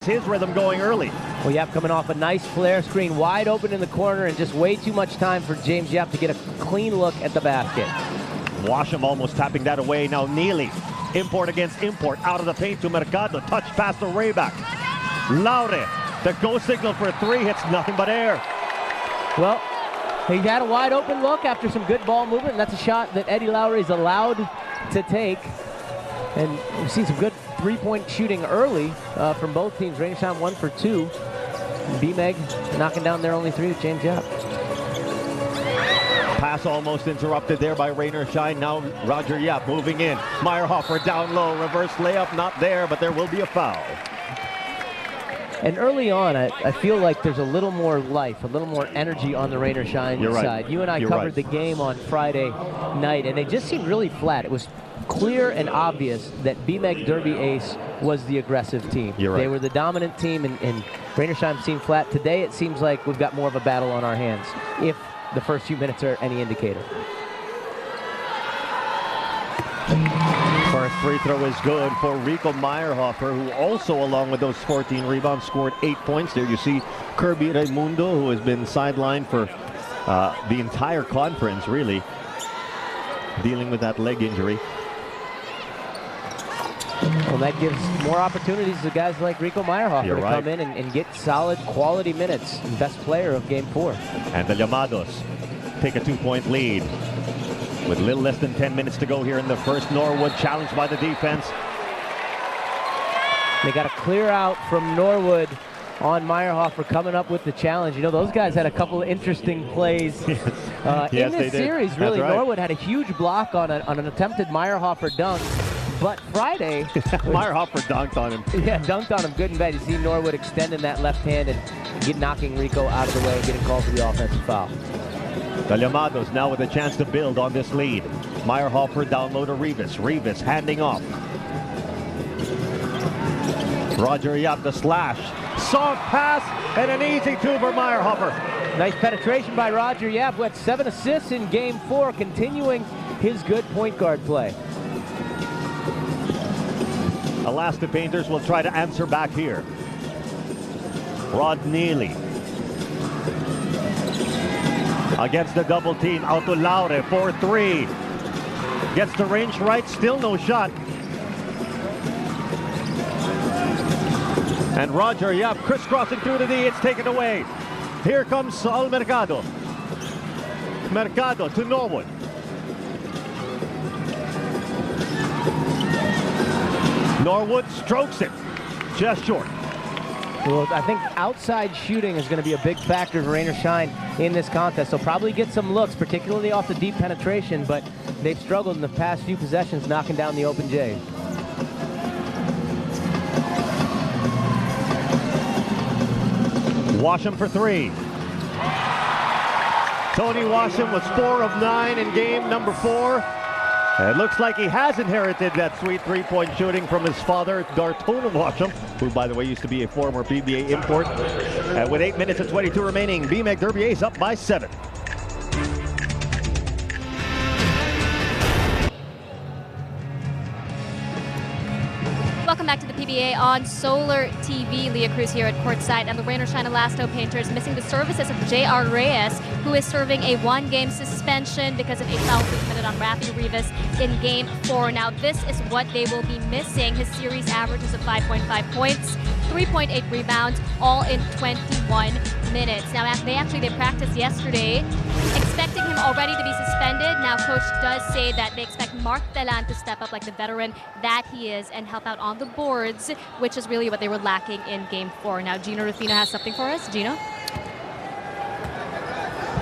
his rhythm going early. Well, Yap coming off a nice flare screen, wide open in the corner, and just way too much time for James Yap to get a clean look at the basket. Washam almost tapping that away. Now Neely, import against import, out of the paint to Mercado, touch pass to Rayback. Laure, the go signal for a three, hits nothing but air. Well, he had a wide open look after some good ball movement, and that's a shot that Eddie Laure is allowed to take. And we've seen some good three-point shooting early from both teams. Rain Shine 1 for 2. B-Meg knocking down their only three with James Yap. Pass almost interrupted there by Rainer Shine. Now Roger Yap moving in. Meyerhofer down low. Reverse layup not there, but there will be a foul. And early on, I feel like there's a little more life, a little more energy on the Rainer Shine side. You and I covered the game on Friday night, and they just seemed really flat. It was clear and obvious that B-Meg Derby Ace was the aggressive team. They were the dominant team, and Rainer Shine seemed flat. Today, it seems like we've got more of a battle on our hands, if the first few minutes are any indicator. First free throw is good for Rico Meyerhofer, who also, along with those 14 rebounds, scored 8 points. There you see Kirby Raimundo, who has been sidelined for the entire conference, really, dealing with that leg injury. Well, that gives more opportunities to guys like Rico Meyerhofer to come in and get solid quality minutes. And best player of Game 4. And the Llamados take a 2-point lead. With a little less than 10 minutes to go here in the first, Norwood challenged by the defense. They got a clear out from Norwood on Meyerhofer coming up with the challenge. You know, those guys had a couple of interesting plays in this series. Really, Norwood had a huge block on an attempted Meyerhofer dunk. But Friday, Meyerhofer dunked on him. Yeah, dunked on him good and bad. You see Norwood extending that left hand and knocking Rico out of the way and getting called for the offensive foul. The Llamados now with a chance to build on this lead. Meyerhofer down low to Rivas. Rivas handing off. Roger Yap the slash. Soft pass and an easy two for Meyerhofer. Nice penetration by Roger Yap, who had 7 assists in Game 4, continuing his good point guard play. Elasto Painters will try to answer back here. Rod Neely against the double team, out to Laure for 3. Gets the range right, still no shot. And Roger Yap crisscrossing through the D, it's taken away. Here comes Saul Mercado. Mercado to Norwood. Norwood strokes it, just short. Well, I think outside shooting is going to be a big factor for Rainer Shine in this contest. They'll probably get some looks, particularly off the deep penetration, but they've struggled in the past few possessions knocking down the open J. Washam for 3. Tony Washam was 4 of 9 in game number 4. It looks like he has inherited that sweet three-point shooting from his father, Darton Washam, who, by the way, used to be a former PBA import. With 8 minutes and 22 remaining, B-Meg Derby Ace up by 7. Welcome back to the PBA on Solar TV. Leah Cruz here at courtside, and the Rainer Shine Elasto Painters missing the services of J.R. Reyes, who is serving a 1-game suspension because of a foul committed on Rafi Rivas in Game 4. Now, this is what they will be missing. His series averages of 5.5 points, 3.8 rebounds, all in 21 minutes. Now, they practiced yesterday, expecting him already to be suspended. Now, coach does say that they expect Mark Telan to step up like the veteran that he is and help out on the boards, which is really what they were lacking in Game 4. Now, Gino Rufino has something for us. Gino?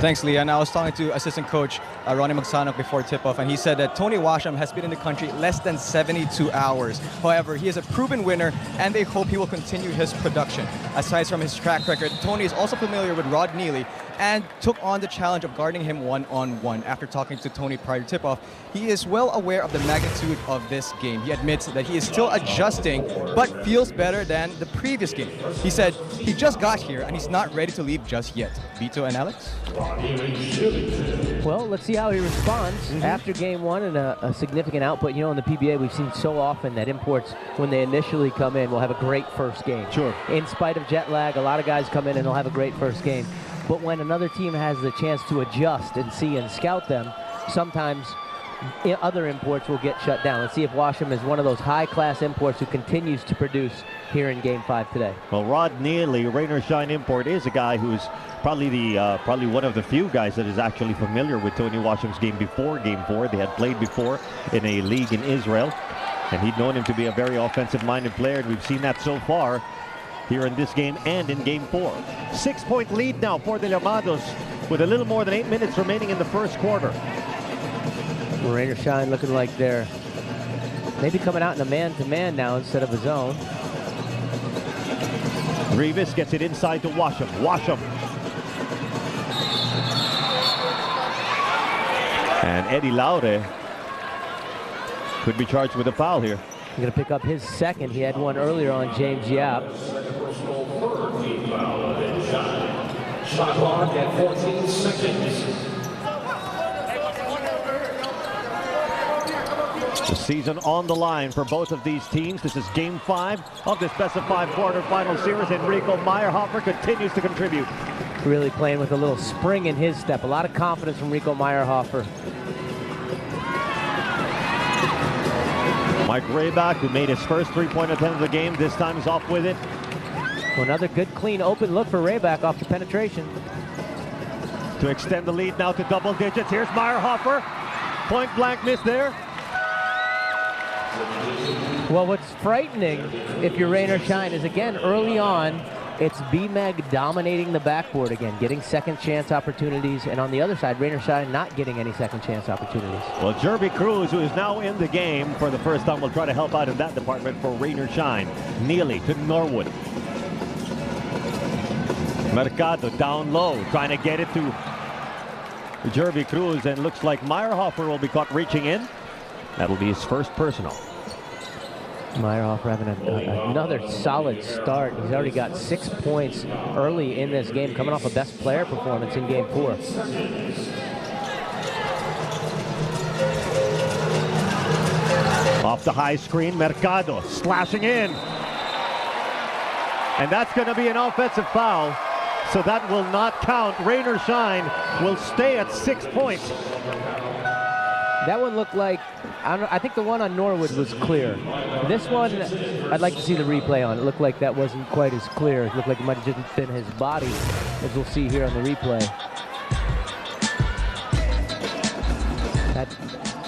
Thanks, Leah. And I was talking to assistant coach Ronnie Magsanok before tip-off, and he said that Tony Washam has been in the country less than 72 hours. However, he is a proven winner, and they hope he will continue his production. Aside from his track record, Tony is also familiar with Rod Neely and took on the challenge of guarding him one-on-one. After talking to Tony prior to tip-off, he is well aware of the magnitude of this game. He admits that he is still adjusting, but feels better than the previous game. He said he just got here, and he's not ready to leave just yet. Vito and Alex? Well, let's see how he responds after game one and a significant output. You know, in the PBA, we've seen so often that imports, when they initially come in, will have a great first game. Sure. In spite of jet lag, a lot of guys come in and they'll have a great first game. But when another team has the chance to adjust and see and scout them, sometimes other imports will get shut down. Let's see if Washam is one of those high-class imports who continues to produce here in Game 5 today. Well, Rod Neely, Rain or Shine import, is a guy who's probably one of the few guys that is actually familiar with Tony Washam's game before Game 4. They had played before in a league in Israel, and he'd known him to be a very offensive-minded player, and we've seen that so far here in this game and in Game 4. 6-point lead now for the Llamados with a little more than 8 minutes remaining in the first quarter. Rain or Shine looking like they're maybe coming out in a man-to-man now instead of a zone. Rivas gets it inside to Washam. Washam. And Eddie Laude could be charged with a foul here. He's going to pick up his second. He had one earlier on James Yap. Shot clock at 14 seconds. The season on the line for both of these teams. This is Game 5 of this best-of-5 quarterfinal series. Enrico Meyerhofer continues to contribute. Really playing with a little spring in his step. A lot of confidence from Rico Meyerhofer. Mike Rayback, who made his first three-point attempt of the game, this time is off with it. Well, another good, clean, open look for Rayback off the penetration. To extend the lead now to double digits. Here's Meyerhofer. Point blank miss there. Well, what's frightening, if you're Rain or Shine, is again early on, it's B-Meg dominating the backboard again, getting second chance opportunities, and on the other side, Rain or Shine not getting any second chance opportunities. Well, Jerby Cruz, who is now in the game for the first time, will try to help out in that department for Rain or Shine. Neely to Norwood. Mercado down low, trying to get it to Jerby Cruz, and looks like Meyerhofer will be caught reaching in. That'll be his first personal. Meyerhofer having another solid start. He's already got 6 points early in this game, coming off a best player performance in Game 4. Off the high screen, Mercado slashing in. And that's going to be an offensive foul, so that will not count. Rain or Shine will stay at 6 points. That one looked like, I think the one on Norwood was clear. This one, I'd like to see the replay on. It looked like that wasn't quite as clear. It looked like it might have just been his body, as we'll see here on the replay. That,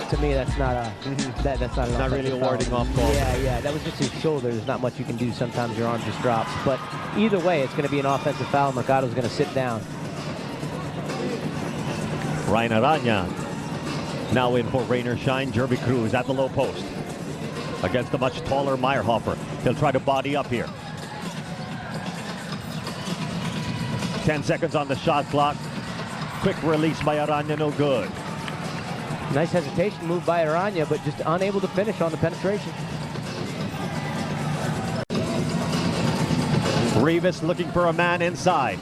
to me, that's not a, that's not an not really a warding off ball. Yeah, that was just his shoulder. There's not much you can do. Sometimes your arm just drops. But either way, it's going to be an offensive foul. Mercado's going to sit down. Ryan Aranya now in for Rain or Shine. Jerby Cruz at the low post against the much taller Meyerhofer. He'll try to body up here. 10 seconds on the shot clock. Quick release by Aranya, no good. Nice hesitation move by Aranya, but just unable to finish on the penetration. Rivas looking for a man inside.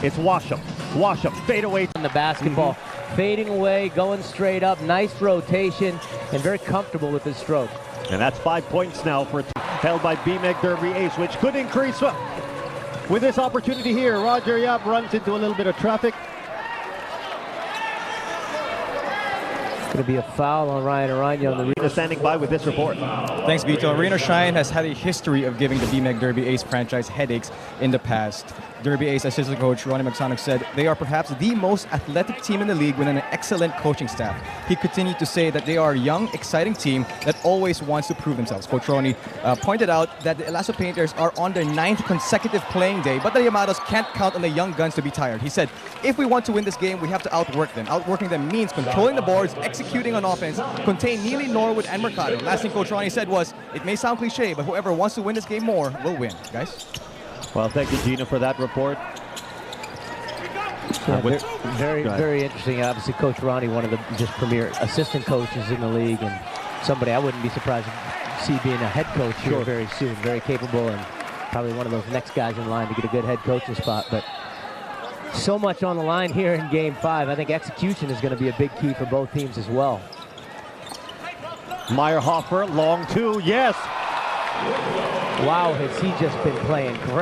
It's Washam. Washam, fade away from the basketball. Fading away, going straight up. Nice rotation, and very comfortable with his stroke. And that's 5 points now for held by B-Meg Derby Ace, which could increase with this opportunity here. Roger Yap runs into a little bit of traffic. Going to be a foul on Ryan Aranya on the Arena standing by with this report. Thanks, Vito. Rain or Shine has had a history of giving the B-Meg Derby Ace franchise headaches in the past. Derby Ace assistant coach Ronnie McSonnock said they are perhaps the most athletic team in the league with an excellent coaching staff. He continued to say that they are a young, exciting team that always wants to prove themselves. Coach Ronnie pointed out that the Elasto Painters are on their 9th consecutive playing day, but the Llamados can't count on the young guns to be tired. He said, if we want to win this game, we have to outwork them. Outworking them means controlling the boards, executing on offense, contain Neely, Norwood, and Mercado. Last thing Coach Ronnie said was, it may sound cliche, but whoever wants to win this game more will win. Guys? Well, thank you, Gina, for that report. Yeah, very interesting. Obviously, Coach Ronnie, one of the just premier assistant coaches in the league, and somebody I wouldn't be surprised to see being a head coach here very soon. Very capable, and probably one of those next guys in line to get a good head coaching spot. But So much on the line here in Game 5. I think execution is going to be a big key for both teams as well. Meyerhofer, long two, yes! Wow, has he just been playing great.